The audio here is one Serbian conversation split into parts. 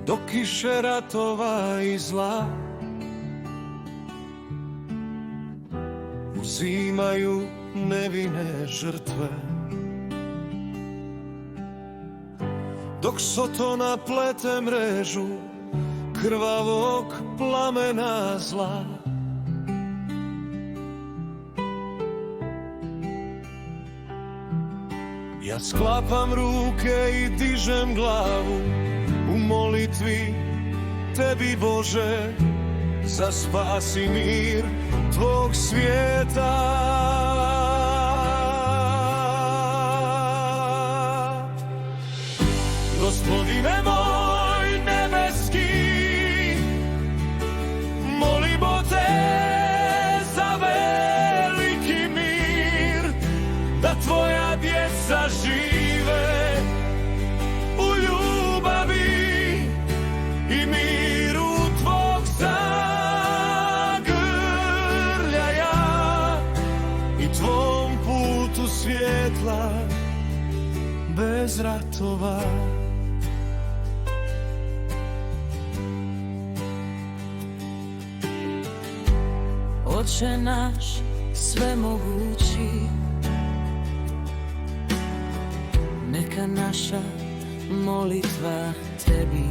do kiše ratova i zla. Uzimaju nevine žrtve, dok Sotona plete mrežu krvavog plamena zla. Ja sklapam ruke i dižem glavu u molitvi tebi, Bože, za spas i mir tvog svijeta. Gospodine moj nebeski, molimo te za veliki mir, da tvoja djeca žive u ljubavi i miru tvog zagrljaja i tvom putu svjetla bez ratova. Oče naš svemogući, neka naša molitva tebi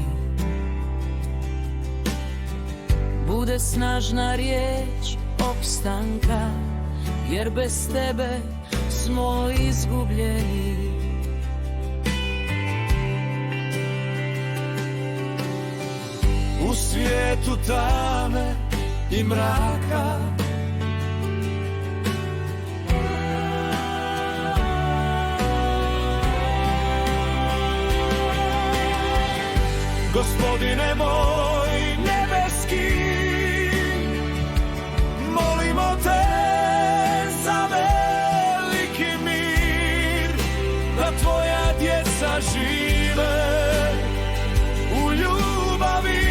bude snažna riječ opstanka, jer bez tebe smo izgubljeni. U svijetu tame i mraka, Gospodine moj nebeski, molimo te za veliki mir, da tvoja djeca žive u ljubavi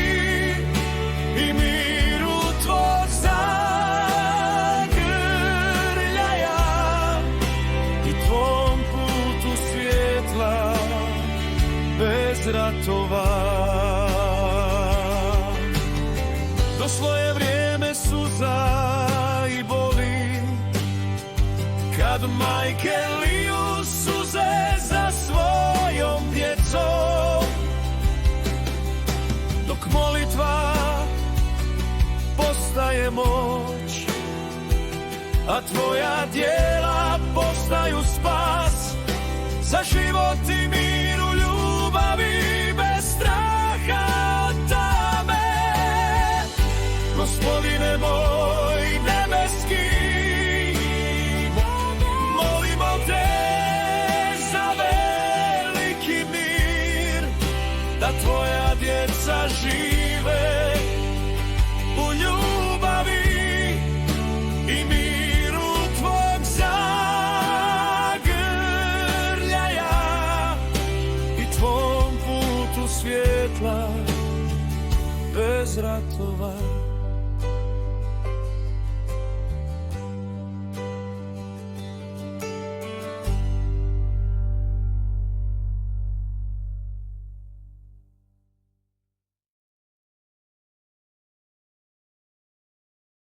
i miru tvog zagrljaja i tvom putu svjetla bez ratova. Došlo je vrijeme suza i boli, kad majke liju suze za svojom djecom, dok molitva postaje moć, a tvoja djela postaju spas za život i mir u ljubavi bez straha od tame. Gospodine moj nebeski, molimo te za veliki mir, da tvoja djeca žive u ljubavi i miru tvog zagrljaja i tvom putu svjetla bez ratova.